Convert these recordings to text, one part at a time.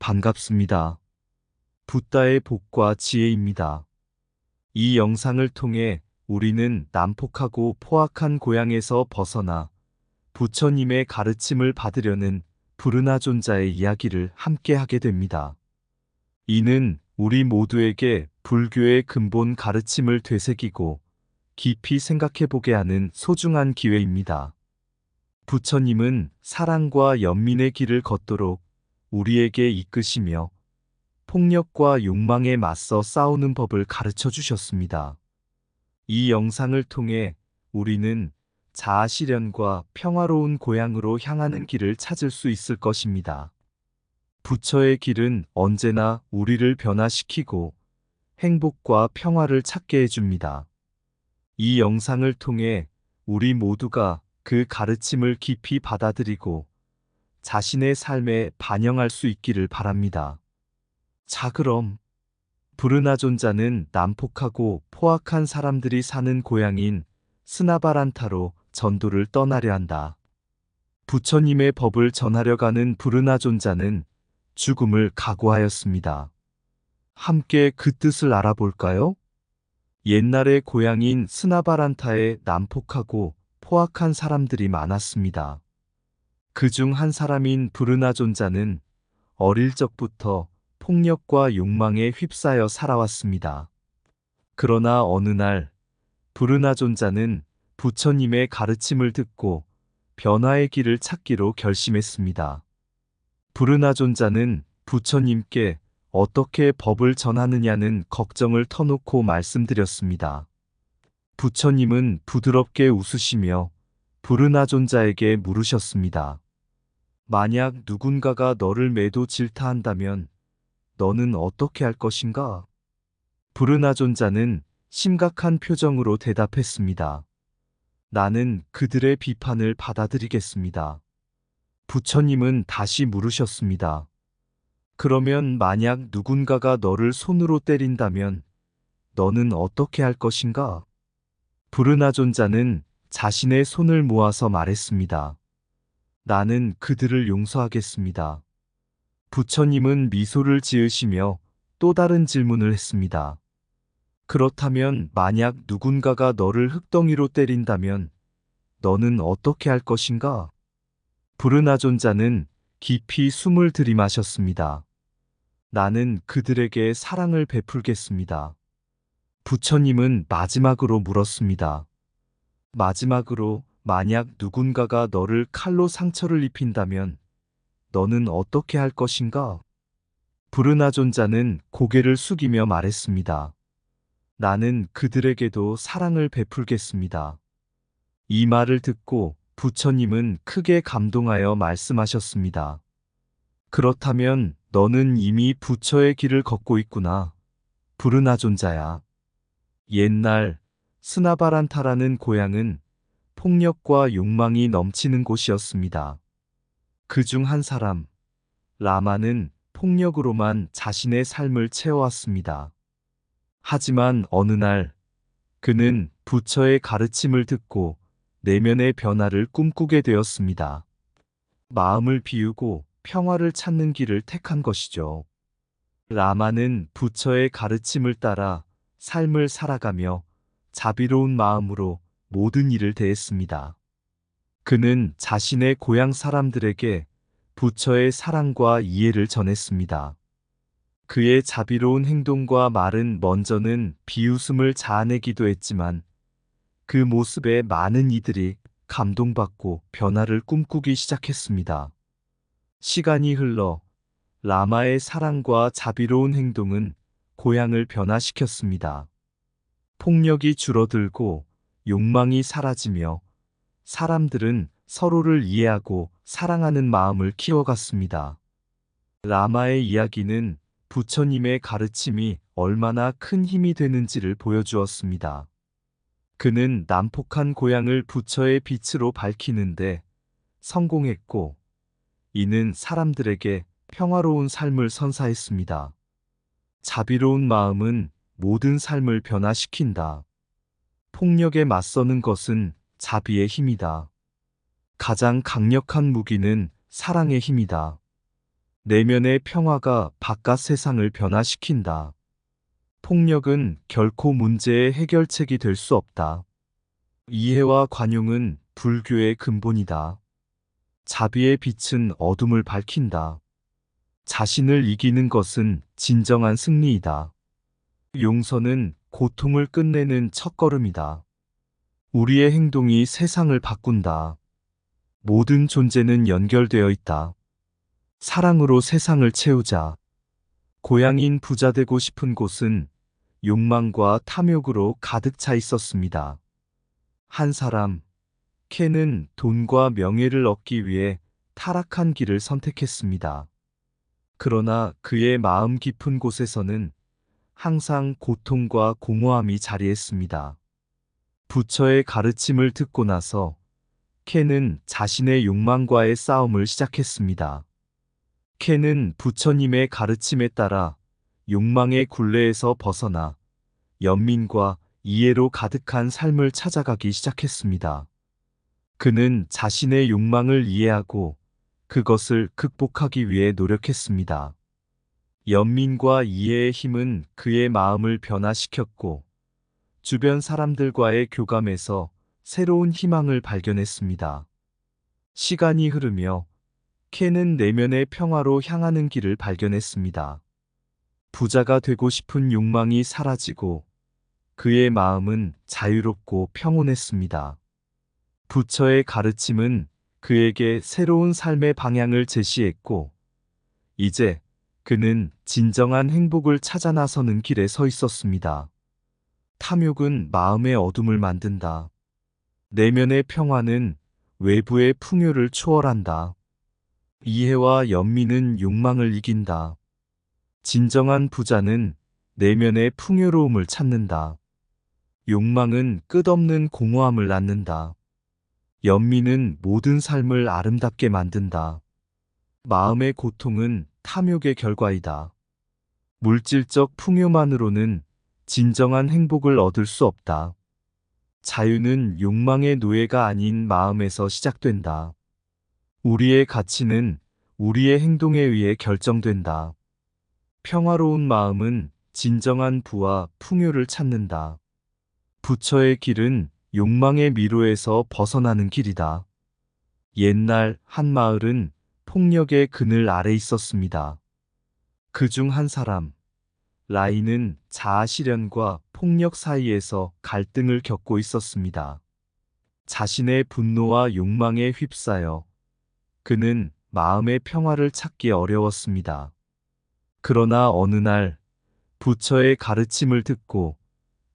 반갑습니다. 붓다의 복과 지혜입니다. 이 영상을 통해 우리는 난폭하고 포악한 고향에서 벗어나 부처님의 가르침을 받으려는 부르나존자의 이야기를 함께 하게 됩니다. 이는 우리 모두에게 불교의 근본 가르침을 되새기고 깊이 생각해 보게 하는 소중한 기회입니다. 부처님은 사랑과 연민의 길을 걷도록 우리에게 이끄시며 폭력과 욕망에 맞서 싸우는 법을 가르쳐 주셨습니다. 이 영상을 통해 우리는 자아 실현과 평화로운 고향으로 향하는 길을 찾을 수 있을 것입니다. 부처의 길은 언제나 우리를 변화시키고 행복과 평화를 찾게 해줍니다. 이 영상을 통해 우리 모두가 그 가르침을 깊이 받아들이고 자신의 삶에 반영할 수 있기를 바랍니다. 자, 그럼 부르나존자는 난폭하고 포악한 사람들이 사는 고향인 스나바란타로 전도를 떠나려 한다. 부처님의 법을 전하려 가는 부르나존자는 죽음을 각오하였습니다. 함께 그 뜻을 알아볼까요? 옛날의 고향인 스나바란타에 난폭하고 포악한 사람들이 많았습니다. 그중 한 사람인 부르나존자는 어릴 적부터 폭력과 욕망에 휩싸여 살아왔습니다. 그러나 어느 날 부르나존자는 부처님의 가르침을 듣고 변화의 길을 찾기로 결심했습니다. 부르나존자는 부처님께 어떻게 법을 전하느냐는 걱정을 터놓고 말씀드렸습니다. 부처님은 부드럽게 웃으시며 부르나존자에게 물으셨습니다. 만약 누군가가 너를 매도 질타한다면 너는 어떻게 할 것인가? 부르나존자는 심각한 표정으로 대답했습니다. 나는 그들의 비판을 받아들이겠습니다. 부처님은 다시 물으셨습니다. 그러면 만약 누군가가 너를 손으로 때린다면 너는 어떻게 할 것인가? 부르나존자는 자신의 손을 모아서 말했습니다. 나는 그들을 용서하겠습니다. 부처님은 미소를 지으시며 또 다른 질문을 했습니다. 그렇다면 만약 누군가가 너를 흙덩이로 때린다면 너는 어떻게 할 것인가? 부르나존자는 깊이 숨을 들이마셨습니다. 나는 그들에게 사랑을 베풀겠습니다. 부처님은 마지막으로 물었습니다. 마지막으로 만약 누군가가 너를 칼로 상처를 입힌다면 너는 어떻게 할 것인가? 부르나존자는 고개를 숙이며 말했습니다. 나는 그들에게도 사랑을 베풀겠습니다. 이 말을 듣고 부처님은 크게 감동하여 말씀하셨습니다. 그렇다면 너는 이미 부처의 길을 걷고 있구나. 부르나존자야. 옛날 스나바란타라는 고향은 폭력과 욕망이 넘치는 곳이었습니다. 그중 한 사람, 라마는 폭력으로만 자신의 삶을 채워왔습니다. 하지만 어느 날 그는 부처의 가르침을 듣고 내면의 변화를 꿈꾸게 되었습니다. 마음을 비우고 평화를 찾는 길을 택한 것이죠. 라마는 부처의 가르침을 따라 삶을 살아가며 자비로운 마음으로 모든 일을 대했습니다. 그는 자신의 고향 사람들에게 부처의 사랑과 이해를 전했습니다. 그의 자비로운 행동과 말은 먼저는 비웃음을 자아내기도 했지만 그 모습에 많은 이들이 감동받고 변화를 꿈꾸기 시작했습니다. 시간이 흘러 라마의 사랑과 자비로운 행동은 고향을 변화시켰습니다. 폭력이 줄어들고 욕망이 사라지며 사람들은 서로를 이해하고 사랑하는 마음을 키워갔습니다. 라마의 이야기는 부처님의 가르침이 얼마나 큰 힘이 되는지를 보여주었습니다. 그는 난폭한 고향을 부처의 빛으로 밝히는데 성공했고, 이는 사람들에게 평화로운 삶을 선사했습니다. 자비로운 마음은 모든 삶을 변화시킨다. 폭력에 맞서는 것은 자비의 힘이다. 가장 강력한 무기는 사랑의 힘이다. 내면의 평화가 바깥 세상을 변화시킨다. 폭력은 결코 문제의 해결책이 될 수 없다. 이해와 관용은 불교의 근본이다. 자비의 빛은 어둠을 밝힌다. 자신을 이기는 것은 진정한 승리이다. 용서는 고통을 끝내는 첫걸음이다. 우리의 행동이 세상을 바꾼다. 모든 존재는 연결되어 있다. 사랑으로 세상을 채우자. 고향인 부자 되고 싶은 곳은 욕망과 탐욕으로 가득 차 있었습니다. 한 사람, 켄은 돈과 명예를 얻기 위해 타락한 길을 선택했습니다. 그러나 그의 마음 깊은 곳에서는 항상 고통과 공허함이 자리했습니다. 부처의 가르침을 듣고 나서 켄은 자신의 욕망과의 싸움을 시작했습니다. 켄은 부처님의 가르침에 따라 욕망의 굴레에서 벗어나 연민과 이해로 가득한 삶을 찾아가기 시작했습니다. 그는 자신의 욕망을 이해하고 그것을 극복하기 위해 노력했습니다. 연민과 이해의 힘은 그의 마음을 변화시켰고 주변 사람들과의 교감에서 새로운 희망을 발견했습니다. 시간이 흐르며 켄은 내면의 평화로 향하는 길을 발견했습니다. 부자가 되고 싶은 욕망이 사라지고 그의 마음은 자유롭고 평온했습니다. 부처의 가르침은 그에게 새로운 삶의 방향을 제시했고, 이제 그는 진정한 행복을 찾아 나서는 길에 서 있었습니다. 탐욕은 마음의 어둠을 만든다. 내면의 평화는 외부의 풍요를 초월한다. 이해와 연민은 욕망을 이긴다. 진정한 부자는 내면의 풍요로움을 찾는다. 욕망은 끝없는 공허함을 낳는다. 연민은 모든 삶을 아름답게 만든다. 마음의 고통은 탐욕의 결과이다. 물질적 풍요만으로는 진정한 행복을 얻을 수 없다. 자유는 욕망의 노예가 아닌 마음에서 시작된다. 우리의 가치는 우리의 행동에 의해 결정된다. 평화로운 마음은 진정한 부와 풍요를 찾는다. 부처의 길은 욕망의 미로에서 벗어나는 길이다. 옛날 한 마을은 폭력의 그늘 아래 있었습니다. 그 중 한 사람, 라인은 자아 실현과 폭력 사이에서 갈등을 겪고 있었습니다. 자신의 분노와 욕망에 휩싸여 그는 마음의 평화를 찾기 어려웠습니다. 그러나 어느 날 부처의 가르침을 듣고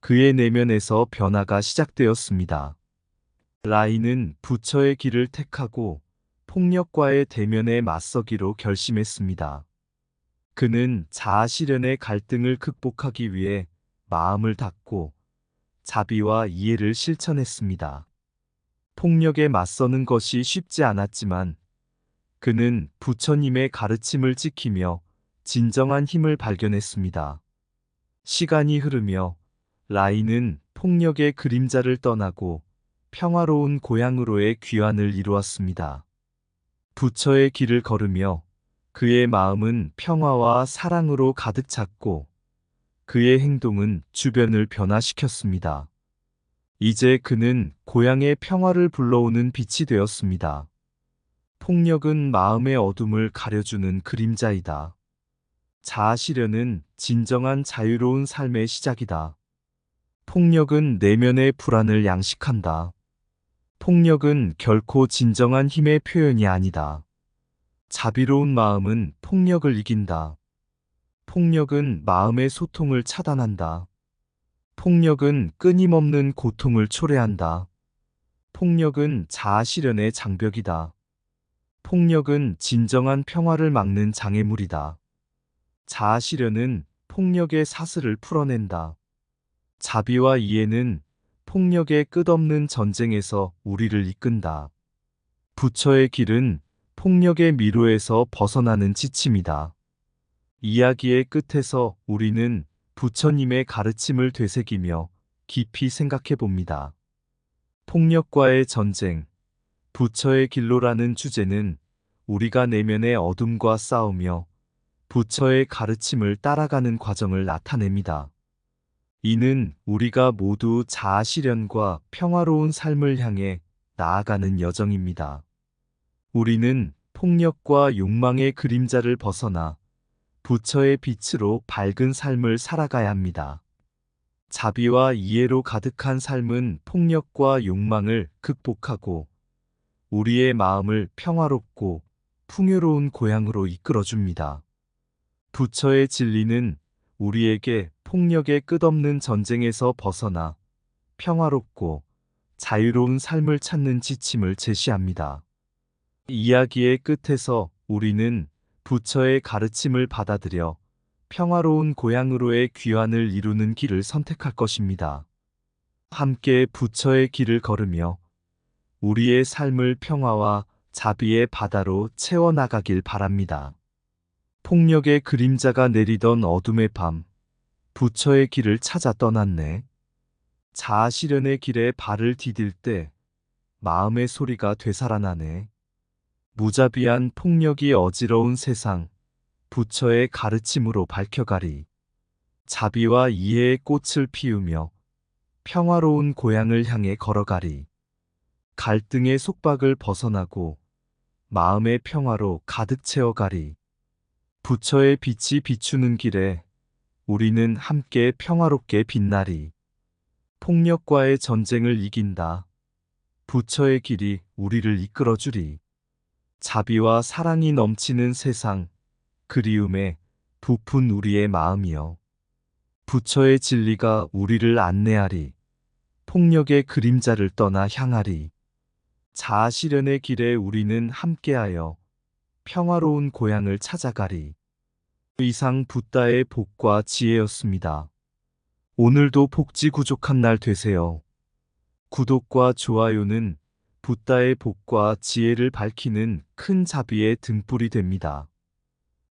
그의 내면에서 변화가 시작되었습니다. 라인은 부처의 길을 택하고 폭력과의 대면에 맞서기로 결심했습니다. 그는 자아 실현의 갈등을 극복하기 위해 마음을 닫고 자비와 이해를 실천했습니다. 폭력에 맞서는 것이 쉽지 않았지만 그는 부처님의 가르침을 지키며 진정한 힘을 발견했습니다. 시간이 흐르며 라인은 폭력의 그림자를 떠나고 평화로운 고향으로의 귀환을 이루었습니다. 부처의 길을 걸으며 그의 마음은 평화와 사랑으로 가득 찼고 그의 행동은 주변을 변화시켰습니다. 이제 그는 고향의 평화를 불러오는 빛이 되었습니다. 폭력은 마음의 어둠을 가려주는 그림자이다. 자아 실현은 진정한 자유로운 삶의 시작이다. 폭력은 내면의 불안을 양식한다. 폭력은 결코 진정한 힘의 표현이 아니다. 자비로운 마음은 폭력을 이긴다. 폭력은 마음의 소통을 차단한다. 폭력은 끊임없는 고통을 초래한다. 폭력은 자아 실현의 장벽이다. 폭력은 진정한 평화를 막는 장애물이다. 자아 실현은 폭력의 사슬을 풀어낸다. 자비와 이해는 폭력의 끝없는 전쟁에서 우리를 이끈다. 부처의 길은 폭력의 미로에서 벗어나는 지침이다. 이야기의 끝에서 우리는 부처님의 가르침을 되새기며 깊이 생각해 봅니다. 폭력과의 전쟁, 부처의 길로라는 주제는 우리가 내면의 어둠과 싸우며 부처의 가르침을 따라가는 과정을 나타냅니다. 이는 우리가 모두 자아 실현과 평화로운 삶을 향해 나아가는 여정입니다. 우리는 폭력과 욕망의 그림자를 벗어나 부처의 빛으로 밝은 삶을 살아가야 합니다. 자비와 이해로 가득한 삶은 폭력과 욕망을 극복하고 우리의 마음을 평화롭고 풍요로운 고향으로 이끌어줍니다. 부처의 진리는 우리에게 폭력의 끝없는 전쟁에서 벗어나 평화롭고 자유로운 삶을 찾는 지침을 제시합니다. 이야기의 끝에서 우리는 부처의 가르침을 받아들여 평화로운 고향으로의 귀환을 이루는 길을 선택할 것입니다. 함께 부처의 길을 걸으며 우리의 삶을 평화와 자비의 바다로 채워나가길 바랍니다. 폭력의 그림자가 내리던 어둠의 밤, 부처의 길을 찾아 떠났네. 자아 실현의 길에 발을 디딜 때 마음의 소리가 되살아나네. 무자비한 폭력이 어지러운 세상, 부처의 가르침으로 밝혀가리. 자비와 이해의 꽃을 피우며 평화로운 고향을 향해 걸어가리. 갈등의 속박을 벗어나고 마음의 평화로 가득 채워가리. 부처의 빛이 비추는 길에 우리는 함께 평화롭게 빛나리. 폭력과의 전쟁을 이긴다. 부처의 길이 우리를 이끌어주리. 자비와 사랑이 넘치는 세상, 그리움에 부푼 우리의 마음이여. 부처의 진리가 우리를 안내하리. 폭력의 그림자를 떠나 향하리. 자아 실현의 길에 우리는 함께하여 평화로운 고향을 찾아가리. 이상 붓다의 복과 지혜였습니다. 오늘도 복지 구족한 날 되세요. 구독과 좋아요는 붓다의 복과 지혜를 밝히는 큰 자비의 등불이 됩니다.